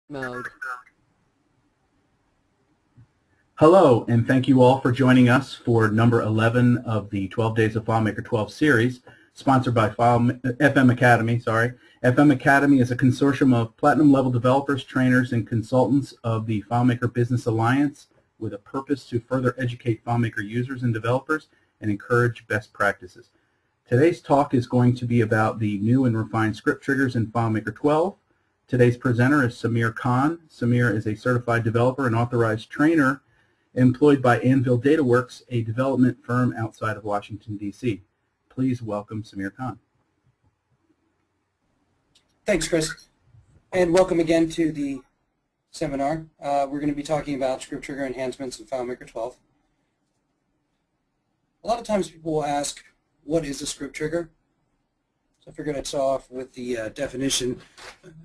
mode. Hello, and thank you all for joining us for number 11 of the 12 Days of FileMaker 12 series, sponsored by FM Academy. FM Academy is a consortium of platinum-level developers, trainers, and consultants of the FileMaker Business Alliance with a purpose to further educate FileMaker users and developers and encourage best practices. Today's talk is going to be about the new and refined script triggers in FileMaker 12. Today's presenter is Samir Khan. Samir is a certified developer and authorized trainer employed by Anvil Dataworks, a development firm outside of Washington, D.C. Please welcome Samir Khan. Thanks, Chris. And welcome again to the seminar. We're going to be talking about script trigger enhancements in FileMaker 12. A lot of times people will ask, what is a script trigger? So I figured I'd start off with the definition.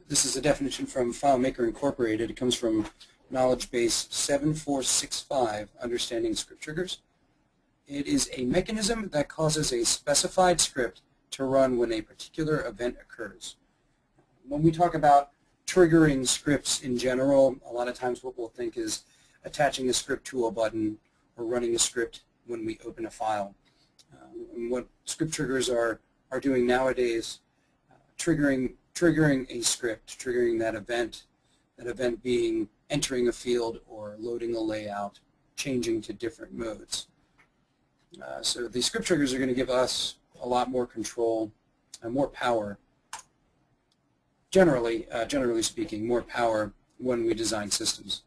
This is a definition from FileMaker Incorporated. It comes from Knowledge Base 7465, Understanding Script Triggers. It is a mechanism that causes a specified script to run when a particular event occurs. When we talk about triggering scripts in general, a lot of times what we'll think is attaching a script to a button or running a script when we open a file. And what script triggers are doing nowadays, triggering a script, triggering that event being entering a field or loading a layout, changing to different modes. So these script triggers are going to give us a lot more control and more power, generally speaking, more power when we design systems.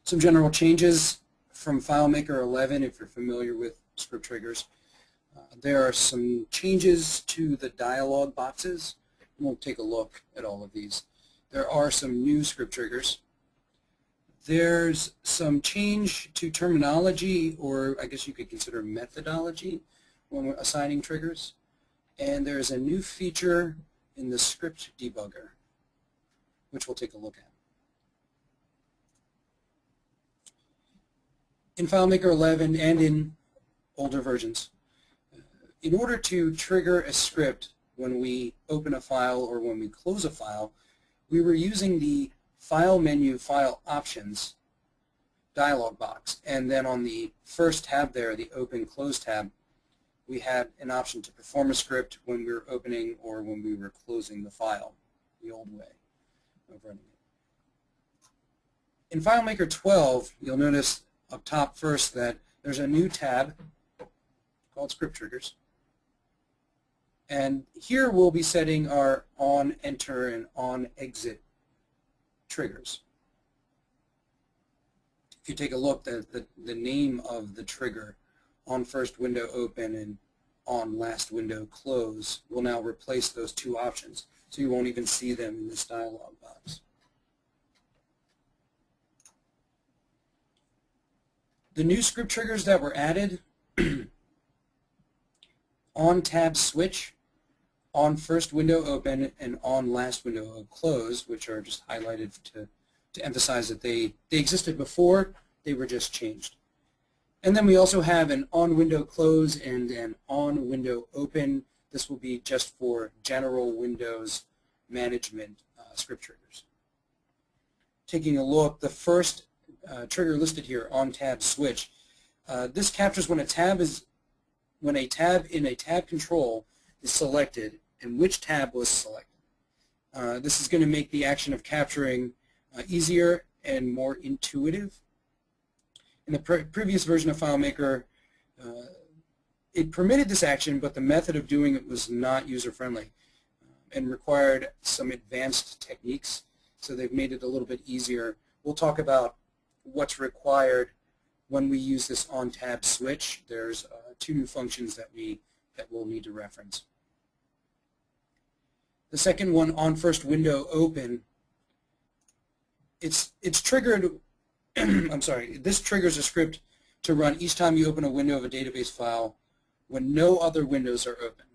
Some general changes from FileMaker 11, if you're familiar with script triggers. There are some changes to the dialog boxes. We'll take a look at all of these. There are some new script triggers. There's some change to terminology, or I guess you could consider methodology, when we're assigning triggers. And there's a new feature in the script debugger, which we'll take a look at. In FileMaker 11 and in older versions, in order to trigger a script when we open a file or when we close a file, we were using the File menu, File Options dialog box, and then on the first tab there, the Open Close tab, we had an option to perform a script when we were opening or when we were closing the file, the old way of running it. In FileMaker 12, you'll notice up top first that there's a new tab called Script Triggers. And here we'll be setting our on-enter and on-exit triggers. If you take a look at the name of the trigger, OnFirstWindowOpen and OnLastWindowClose, will now replace those two options, so you won't even see them in this dialog box. The new script triggers that were added, OnTabSwitch, OnFirstWindowOpen, and OnLastWindowClose, which are just highlighted to emphasize that they existed before, they were just changed. And then we also have an OnWindowClose and an OnWindowOpen. This will be just for general Windows management script triggers. Taking a look, the first trigger listed here, OnTabSwitch, this captures when a tab in a tab control is selected and which tab was selected. This is going to make the action of capturing easier and more intuitive. In the previous version of FileMaker, it permitted this action, but the method of doing it was not user-friendly and required some advanced techniques, so they've made it a little bit easier. We'll talk about what's required when we use this OnTabSwitch. There's two new functions that we'll need to reference. The second one, OnFirstWindowOpen, it's triggered. I'm sorry. This triggers a script to run each time you open a window of a database file when no other windows are open.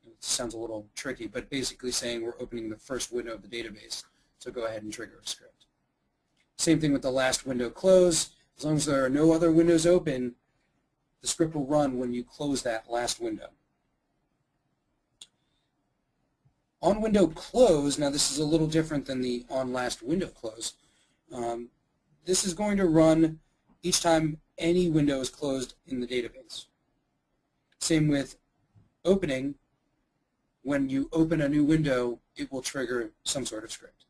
It sounds a little tricky, but basically saying we're opening the first window of the database. So go ahead and trigger a script. Same thing with the last window close. As long as there are no other windows open, the script will run when you close that last window. OnWindowClose, now this is a little different than the OnLastWindowClose. This is going to run each time any window is closed in the database. Same with opening. When you open a new window, it will trigger some sort of script.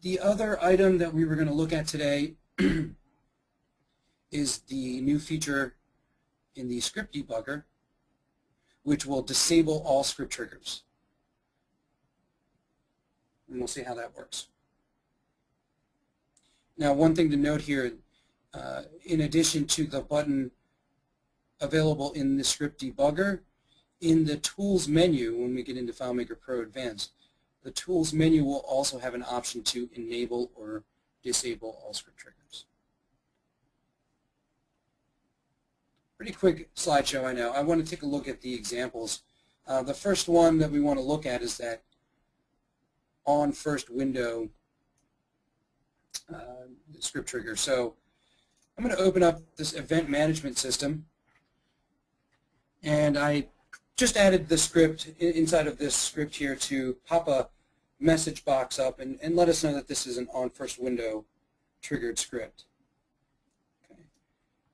The other item that we were going to look at today is the new feature in the script debugger, which will disable all script triggers. And we'll see how that works. Now, one thing to note here, in addition to the button available in the script debugger, in the Tools menu, when we get into FileMaker Pro Advanced, the Tools menu will also have an option to enable or disable all script triggers. Pretty quick slideshow, I know. I want to take a look at the examples. The first one that we want to look at is that OnFirstWindow script trigger. So I'm going to open up this event management system, and I just added the script inside of this script here to pop a message box up and let us know that this is an OnFirstWindow triggered script. Okay.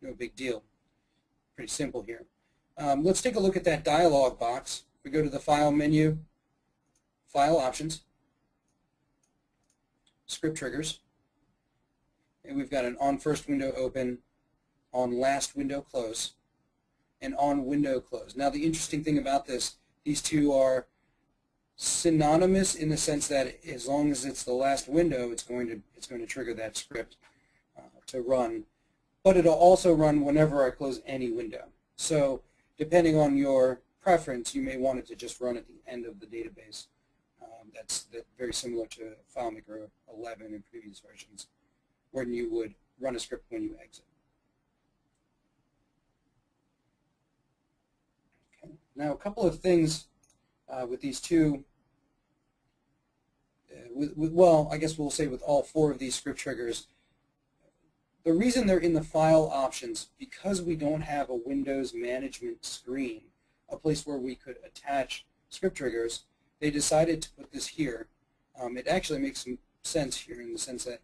No big deal. Pretty simple here. Let's take a look at that dialog box. We go to the File menu, File Options, Script Triggers, and we've got an OnFirstWindowOpen, OnLastWindowClose, and OnWindowClose. Now, the interesting thing about this, these two are synonymous in the sense that as long as it's the last window, it's going to trigger that script to run. But it'll also run whenever I close any window. So depending on your preference, you may want it to just run at the end of the database. That's very similar to FileMaker 11 and previous versions, when you would run a script when you exit. Okay. Now, a couple of things with these two, well, I guess we'll say with all four of these script triggers. The reason they're in the file options, because we don't have a Windows management screen, a place where we could attach script triggers, they decided to put this here. It actually makes some sense here in the sense that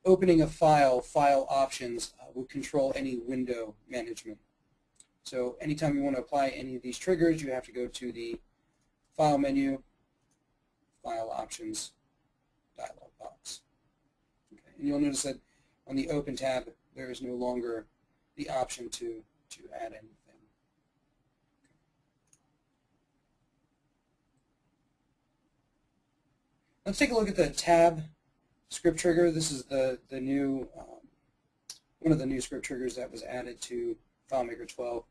opening a file, file options, will control any window management. So anytime you want to apply any of these triggers, you have to go to the File menu, File Options, dialog box. Okay. And you'll notice that on the Open tab, there is no longer the option to add anything. Let's take a look at the tab script trigger. This is the new one of the new script triggers that was added to FileMaker 12.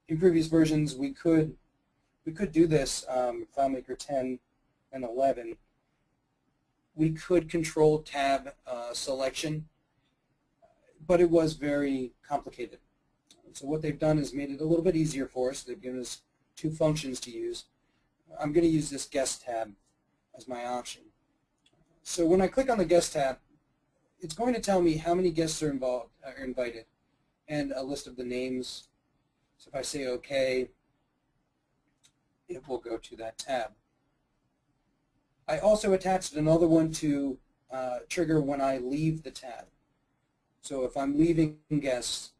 In previous versions, we could do this. FileMaker 10 and 11. We could control tab selection, but it was very complicated. So what they've done is made it a little bit easier for us. They've given us two functions to use. I'm going to use this guest tab as my option. So when I click on the guest tab, it's going to tell me how many guests are invited and a list of the names. So if I say OK, it will go to that tab. I also attached another one to trigger when I leave the tab. So if I'm leaving guests,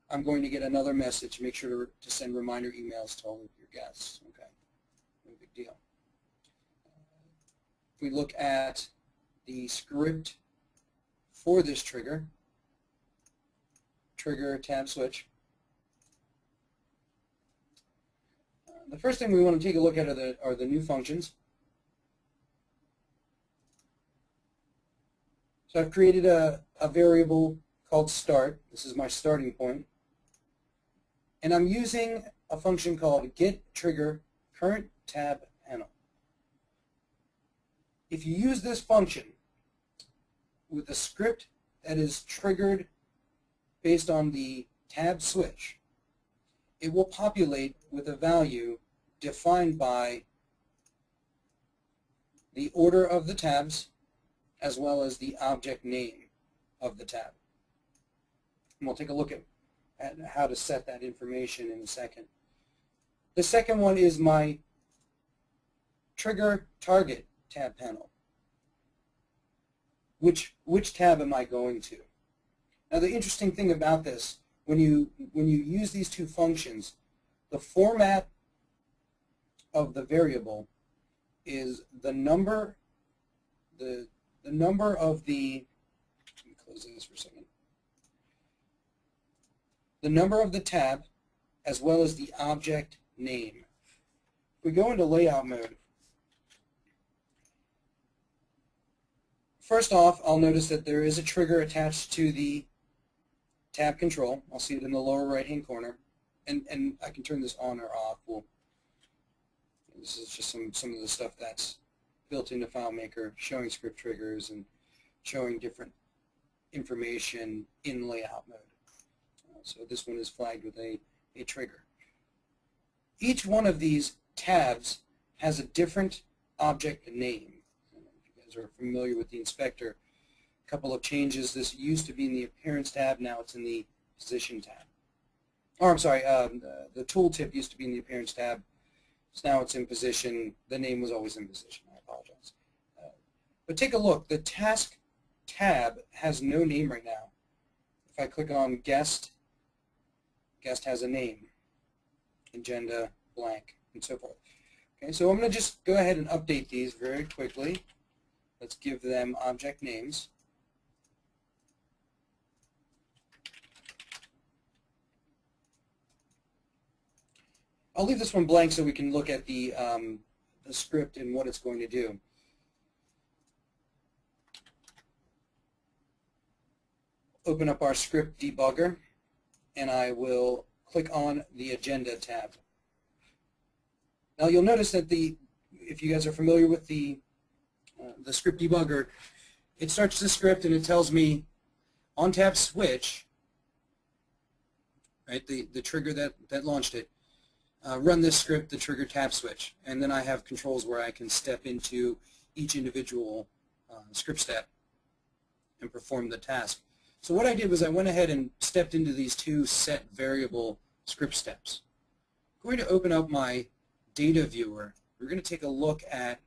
I'm going to get another message. Make sure to send reminder emails to all of your guests. Okay, no big deal. If we look at the script for this trigger, trigger tab switch, the first thing we want to take a look at are the new functions. So I've created a variable called start. This is my starting point. And I'm using a function called getTrigger current tab panel. If you use this function with a script that is triggered based on the tab switch, it will populate with a value defined by the order of the tabs as well as the object name of the tab. And we'll take a look at at how to set that information in a second. The second one is my trigger target tab panel. Which tab am I going to? Now the interesting thing about this, when you use these two functions, the format of the variable is the number of the, let me close this for a second, the number of the tab as well as the object name. If we go into layout mode, first off, I'll notice that there is a trigger attached to the tab control. I'll see it in the lower right-hand corner, and I can turn this on or off. This is just some of the stuff that's built into FileMaker, showing script triggers and showing different information in layout mode. So this one is flagged with a trigger. Each one of these tabs has a different object name. Are familiar with the inspector. A couple of changes. This used to be in the appearance tab, now it's in the position tab. Or I'm sorry, the tooltip used to be in the appearance tab, so now it's in position. The name was always in position. I apologize. But take a look. The task tab has no name right now. If I click on guest, guest has a name, agenda blank, and so forth. Okay, so I'm going to just go ahead and update these very quickly. Let's give them object names. I'll leave this one blank so we can look at the script and what it's going to do. Open up our script debugger, and I will click on the Agenda tab. Now you'll notice that if you guys are familiar with the script debugger, it starts the script and it tells me OnTabSwitch, right, the trigger that launched it, run this script, the trigger tab switch, and then I have controls where I can step into each individual script step and perform the task. So what I did was I went ahead and stepped into these two set variable script steps. I'm going to open up my data viewer. We're going to take a look at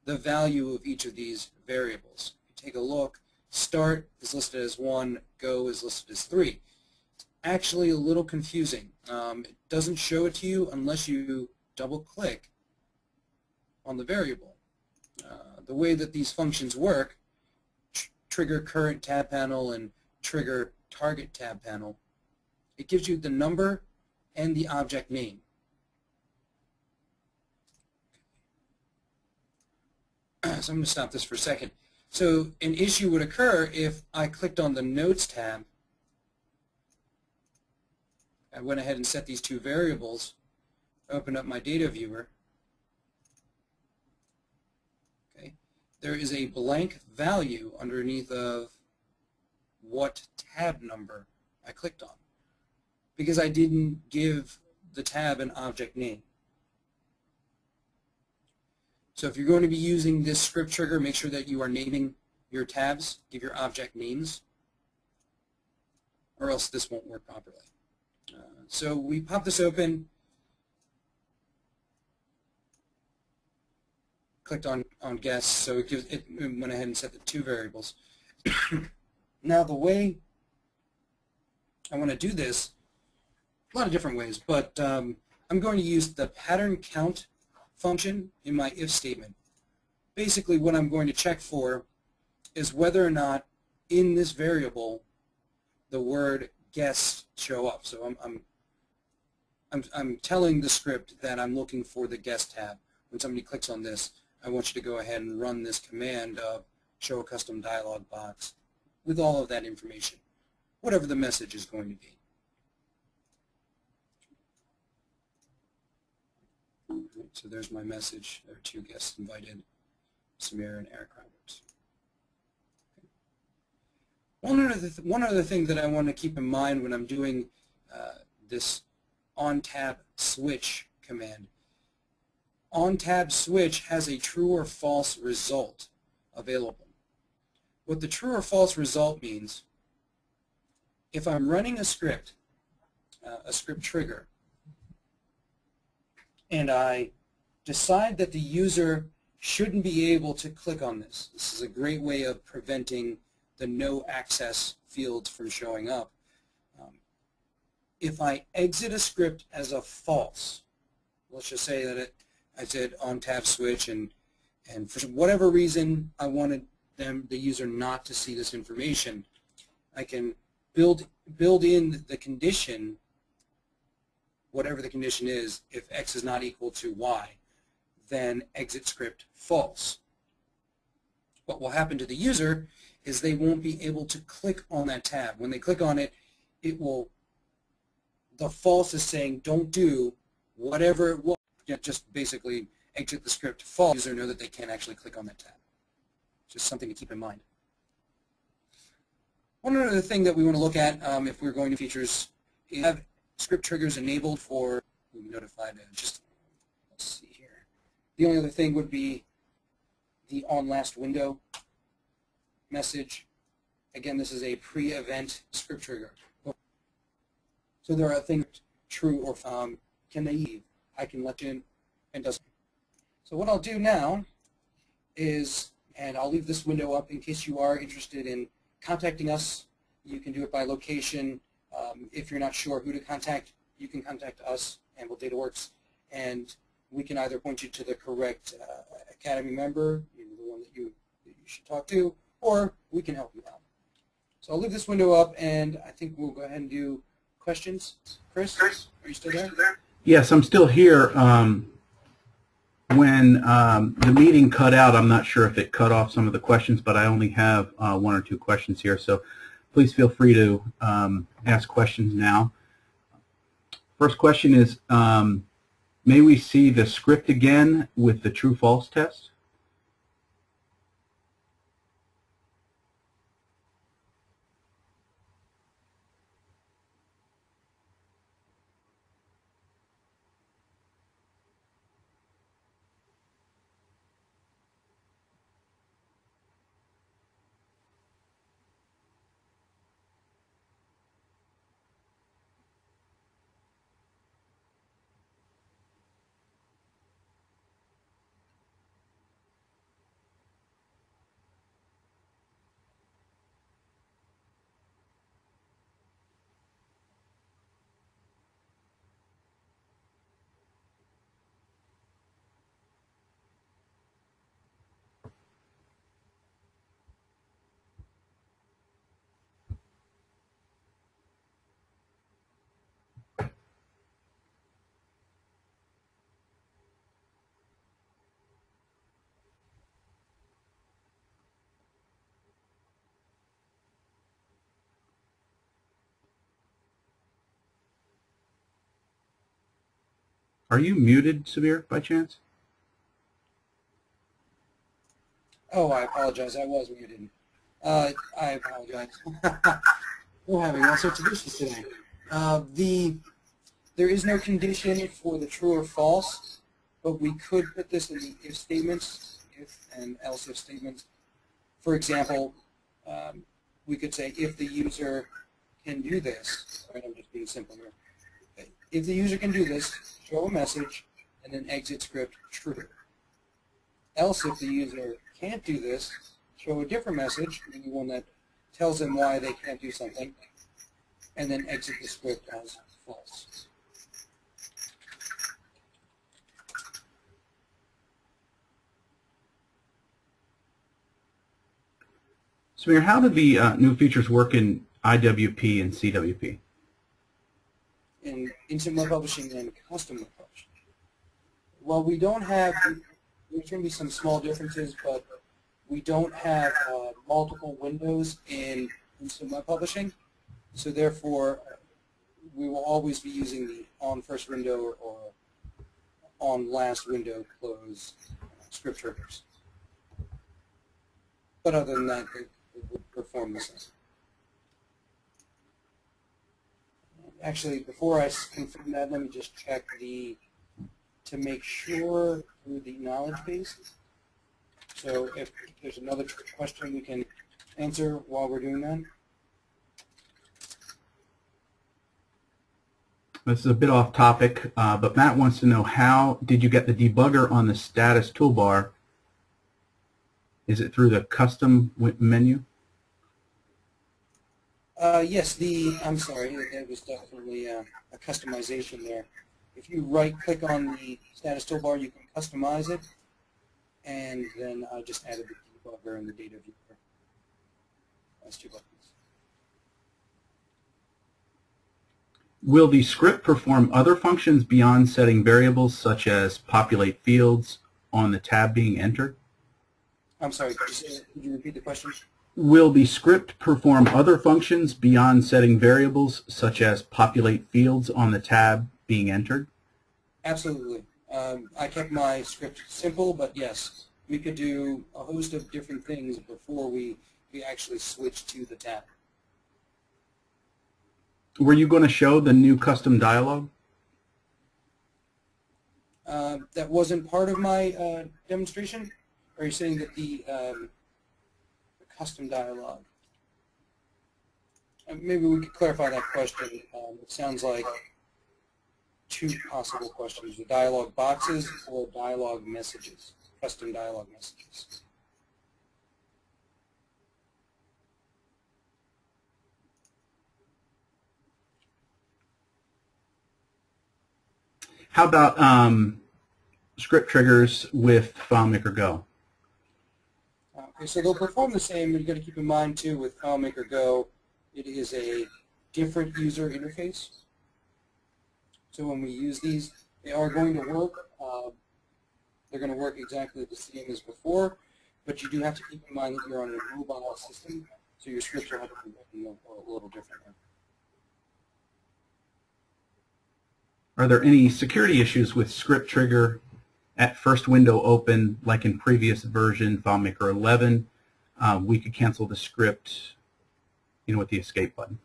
the value of each of these variables. If you take a look, start is listed as 1, go is listed as 3. It's actually a little confusing. It doesn't show it to you unless you double click on the variable. The way that these functions work, trigger current tab panel and trigger target tab panel, it gives you the number and the object name. So I'm going to stop this for a second. So an issue would occur if I clicked on the Notes tab. I went ahead and set these two variables, open up my data viewer. Okay. There is a blank value underneath of what tab number I clicked on because I didn't give the tab an object name. So if you're going to be using this script trigger, make sure that you are naming your tabs, give your object names, or else this won't work properly. So we pop this open, clicked on guest, so it went ahead and set the two variables. Now the way I want to do this, a lot of different ways, but I'm going to use the pattern count function in my if statement. Basically what I'm going to check for is whether or not in this variable the word guest show up. So I'm telling the script that I'm looking for the guest tab. When somebody clicks on this, I want you to go ahead and run this command of show a custom dialog box with all of that information, whatever the message is going to be. So there's my message. There are two guests invited, Samir and Eric Roberts. Okay. One other thing that I want to keep in mind when I'm doing this OnTabSwitch command. OnTabSwitch has a true or false result available. What the true or false result means, if I'm running a script trigger, and I decide that the user shouldn't be able to click on this. This is a great way of preventing the no access fields from showing up. If I exit a script as a false, let's just say that I said OnTabSwitch, and for whatever reason I wanted the user not to see this information, I can build in the condition, whatever the condition is. If X is not equal to Y, then exit script false. What will happen to the user is they won't be able to click on that tab. When they click on it, the false is saying don't do whatever it was. Just basically exit the script false. The user know that they can't actually click on that tab. Just something to keep in mind. One other thing that we want to look at if we're going to features is have script triggers enabled for notified. Just let's see here. The only other thing would be the OnLastWindow message. Again, this is a pre-event script trigger. So there are things true or can they leave? I can let you in and doesn't. So what I'll do now is, and I'll leave this window up in case you are interested in contacting us. You can do it by location. If you're not sure who to contact, you can contact us, Anvil Dataworks, and we can either point you to the correct Academy member, the one that you should talk to, or we can help you out. So I'll leave this window up, and I think we'll go ahead and do questions. Chris, are you still there? Yes, I'm still here. When the meeting cut out, I'm not sure if it cut off some of the questions, but I only have one or two questions here, so please feel free to ask questions now. First question is, may we see the script again with the true-false test? Are you muted, Samir, by chance? Oh, I apologize. I was muted. I apologize. We're having all sorts of issues today. There is no condition for the true or false, but we could put this in the if statements, if and else if statements. For example, we could say if the user can do this. Right, I'm just being simple here. If the user can do this, show a message, and then exit script true. Else, if the user can't do this, show a different message, maybe one that tells them why they can't do something, and then exit the script as false. Samir, how do the new features work in IWP and CWP? In instant web publishing and custom web publishing. Well, we don't have, there's going to be some small differences, but we don't have multiple windows in instant web publishing, so therefore we will always be using the OnFirstWindow or OnLastWindowClose script triggers. But other than that, it would perform the same. Actually, before I confirm that, let me just check to make sure through the knowledge base. So if there's another question we can answer while we're doing that. This is a bit off topic, but Matt wants to know, how did you get the debugger on the status toolbar? Is it through the custom menu? Yes, I'm sorry, there was definitely a customization there. If you right-click on the status toolbar, you can customize it, and then I just added the debugger and the data viewer. That's 2 buttons. Will the script perform other functions beyond setting variables, such as populate fields on the tab being entered? I'm sorry, could you repeat the question? Will the script perform other functions beyond setting variables, such as populate fields on the tab being entered? Absolutely. I kept my script simple, but yes, we could do a host of different things before we actually switch to the tab. Were you going to show the new custom dialog? That wasn't part of my demonstration? Or are you saying that the custom dialog? Maybe we could clarify that question. It sounds like 2 possible questions: the dialog boxes or dialog messages, custom dialog messages. How about script triggers with FileMaker Go? Okay, so they'll perform the same. You've got to keep in mind, too, with FileMaker Go, it is a different user interface. So when we use these, they are going to work. They're going to work exactly the same as before, but you do have to keep in mind that you're on a mobile system, so your scripts will have to be written a little differently. Are there any security issues with script trigger at first window open, like in previous version, FileMaker 11? We could cancel the script, with the escape button.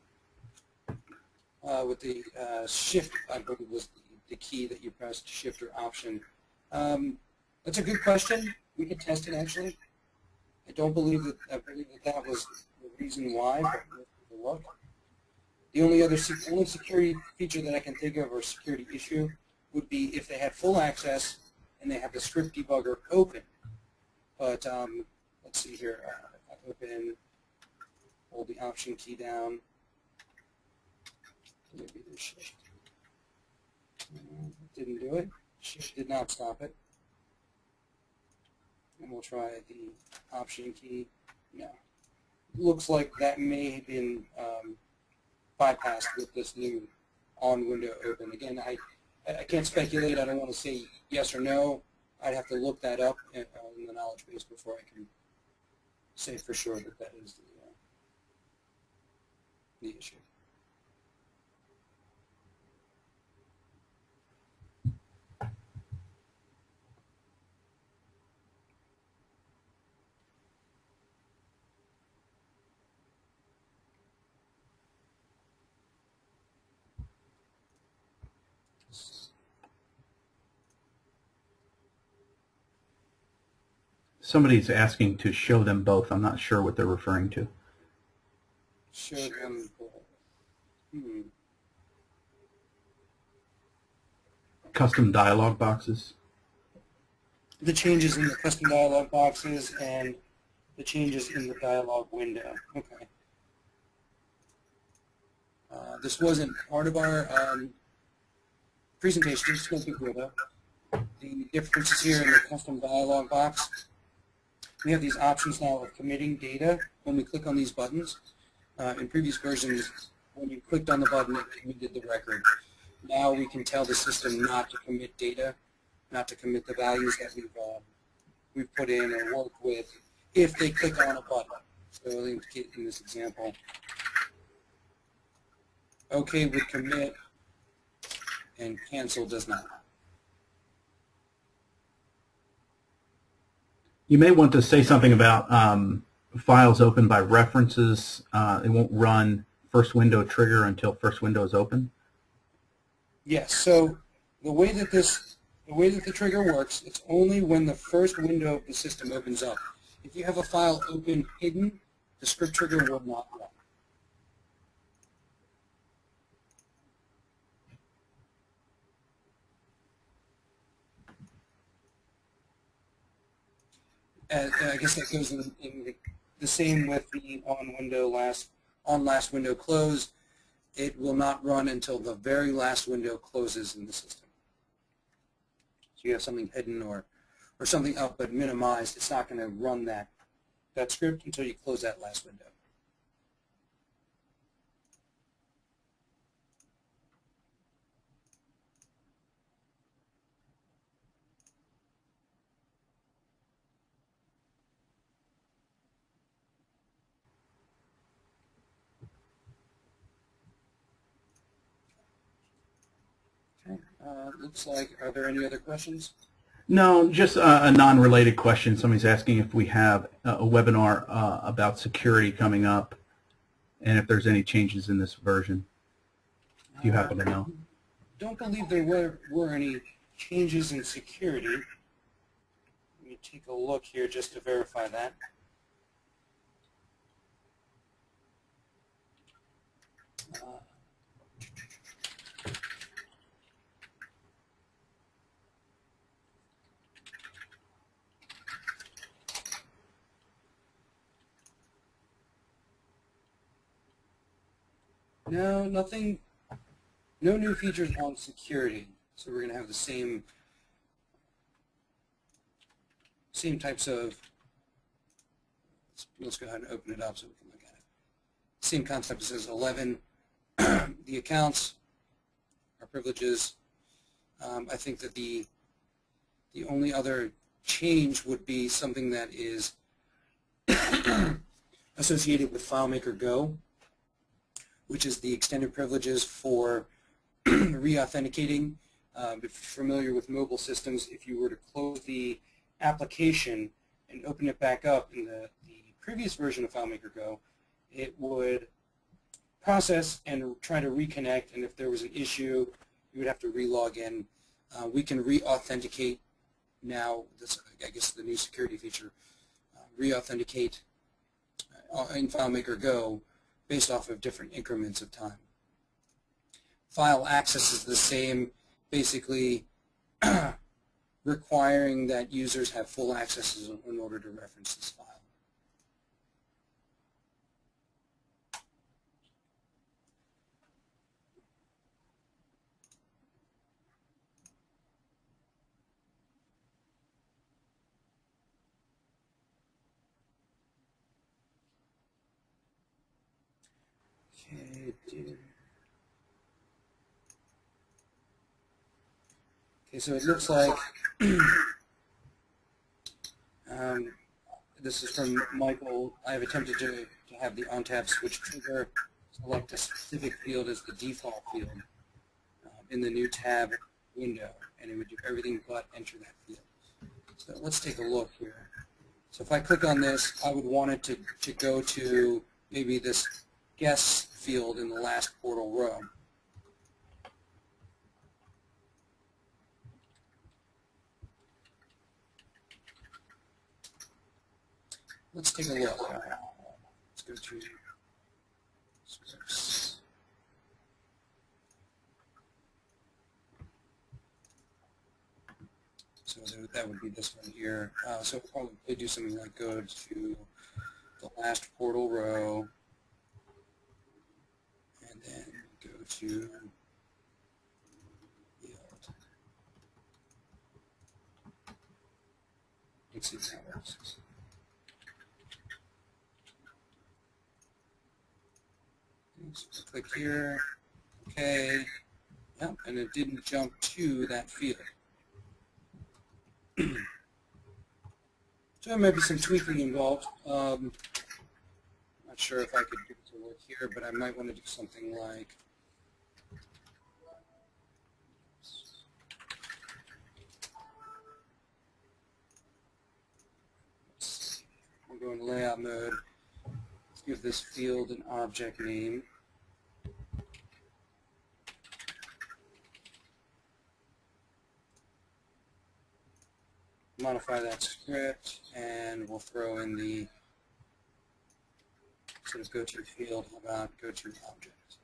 With the shift, I believe was the key that you pressed, shift or option. That's a good question. We could test it actually. I believe that was the reason why, but we'll look. The only security feature that I can think of, or security issue, would be if they had full access and they have the script debugger open. But let's see here. If I open, hold the option key down. Maybe the shift. Didn't do it. Shift did not stop it. And we'll try the option key. No. Looks like that may have been bypassed with this new OnWindowOpen. Again, I can't speculate. I don't want to say yes or no. I'd have to look that up in the knowledge base before I can say for sure that that is the issue. Somebody's asking to show them both. I'm not sure what they're referring to. Show them both. Custom dialog boxes. The changes in the custom dialog boxes and the changes in the dialog window. Okay. This wasn't part of our presentation. It's no big deal though. The differences here in the custom dialog box. We have these options now of committing data when we click on these buttons. In previous versions, when you clicked on the button, it committed the record. Now we can tell the system not to commit data, not to commit the values that we've put in or worked with if they click on a button. So in this example, OK would commit and cancel does not. You may want to say something about files opened by references. It won't run first window trigger until first window is open. Yes. So the way that the trigger works, it's only when the first window of the system opens up. If you have a file open hidden, the script trigger will not run. I guess that goes in the same with the OnLastWindowClose. It will not run until the very last window closes in the system. So you have something hidden or something up but minimized. It's not going to run that script until you close that last window. Looks like, are there any other questions? No, just a non-related question. Somebody's asking if we have a webinar about security coming up and if there's any changes in this version. Do you happen to know? Don't believe there were any changes in security. Let me take a look here just to verify that. No, nothing, no new features on security. So we're going to have the same types of, let's go ahead and open it up so we can look at it. Same concept. It says 11, the accounts, our privileges. I think that the only other change would be something that is associated with FileMaker Go, which is the extended privileges for re-authenticating. If you're familiar with mobile systems, if you were to close the application and open it back up in the previous version of FileMaker Go, it would process and try to reconnect, and if there was an issue, you would have to re-log in. We can re-authenticate now. This, I guess, the new security feature, re-authenticate in FileMaker Go based off of different increments of time. File access is the same, basically requiring that users have full access in order to reference this file. Okay, so it looks like this is from Michael. I have attempted to have the OnTabSwitch trigger select a specific field as the default field in the new tab window, and it would do everything but enter that field. So let's take a look here. So if I click on this, I would want it to go to maybe this guess field in the last portal row. Let's take a look. Let's go to scripts. So that would be this one here. So we'll probably do something like go to the last portal row, and then go to field. Let's see how that works. So click here, okay, yep, and it didn't jump to that field. So there might be some tweaking involved. Not sure if I could get it to work here, but I might want to do something like we'll go in layout mode. Let's give this field an object name. Modify that script, and we'll throw in the sort of go-to field. How about go-to object?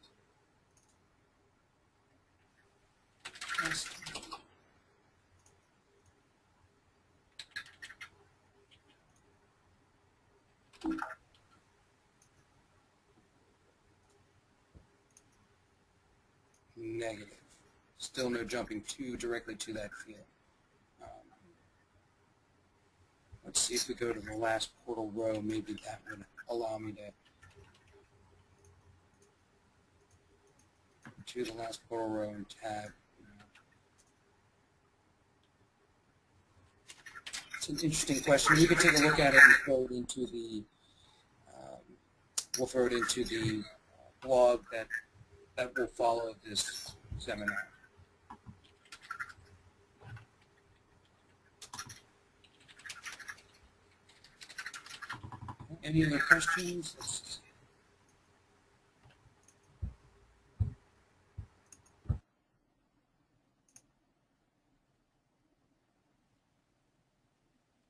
negative. Still no jumping directly to that field. Let's see if we go to the last portal row, maybe that would allow me to the last portal row and tab. It's an interesting question. We could take a look at it and throw it into the we'll throw it into the blog that will follow this seminar. Any other questions?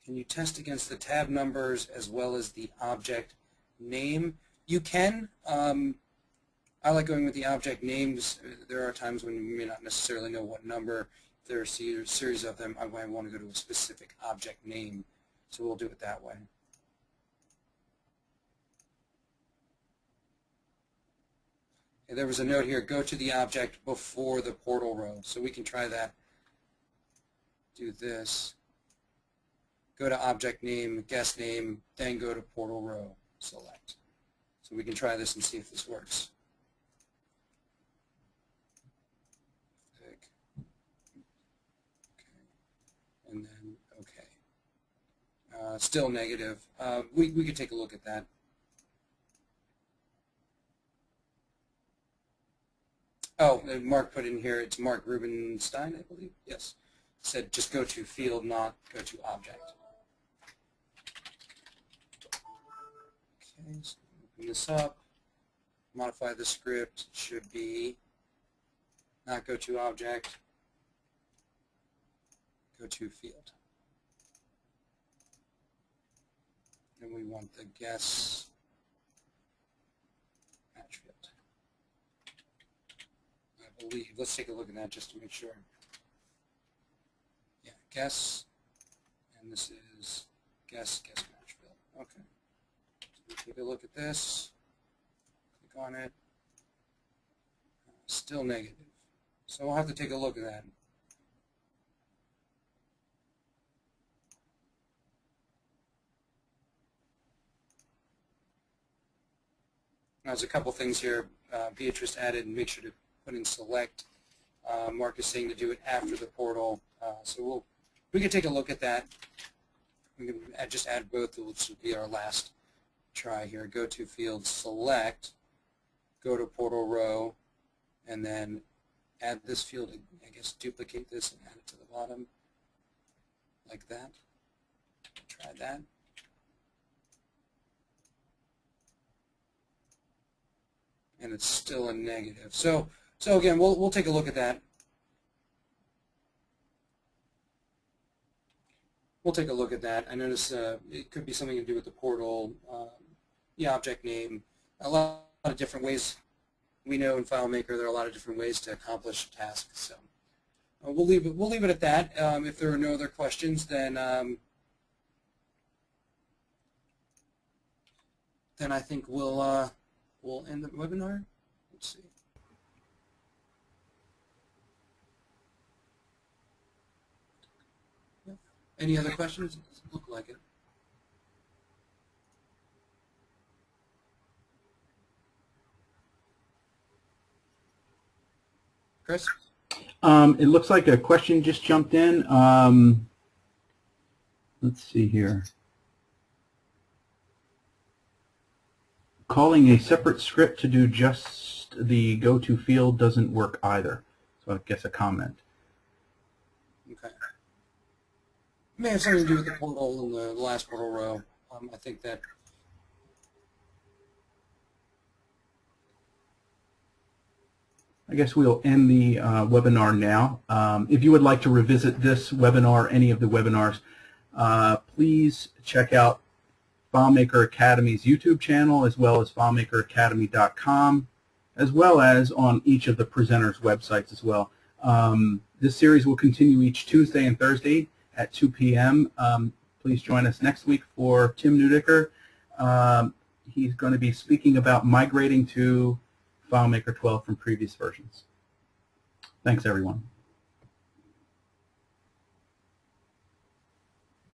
Can you test against the tab numbers as well as the object name? You can. I like going with the object names. There are times when you may not necessarily know what number. If there are a series of them, I might want to go to a specific object name, so we'll do it that way. Okay, there was a note here, go to the object before the portal row, so we can try that. Do this. Go to object name, guest name, then go to portal row, select. So we can try this and see if this works. Click. Okay. And then okay. Still negative. We could take a look at that. Oh, and Mark put in here, it's Mark Rubenstein, I believe. Yes. Said just go to field, not go to object. Okay, so open this up, modify the script. It should be not go to object, go to field. And we want the guess match field. I believe, let's take a look at that just to make sure. Yeah, guess, and this is guess match field. Okay. Take a look at this, click on it, still negative. So we'll have to take a look at that. Now, there's a couple things here Beatrice added, and make sure to put in select. Mark is saying to do it after the portal, so we can take a look at that. We can just add both, which will be our last try here. Go to field, select, go to portal row, and then add this field. I guess duplicate this and add it to the bottom like that. Try that. And it's still a negative. So again, we'll take a look at that. We'll take a look at that. I notice it could be something to do with the portal, the object name, a lot of different ways. We know in FileMaker there are a lot of different ways to accomplish a task. So we'll leave it at that. If there are no other questions, then I think we'll end the webinar. Let's see. Any other questions? It doesn't look like it. Chris? It looks like a question just jumped in. Let's see here. Calling a separate script to do just the go-to field doesn't work either. So I guess a comment. Okay. It may have something to do with the portal in the last portal row. I think that I guess we'll end the webinar now. If you would like to revisit this webinar, any of the webinars, please check out FileMaker Academy's YouTube channel, as well as FileMakerAcademy.com, as well as on each of the presenters' websites as well. This series will continue each Tuesday and Thursday at 2 p.m. Please join us next week for Tim Neudicker. He's going to be speaking about migrating to FileMaker 12 from previous versions. Thanks, everyone.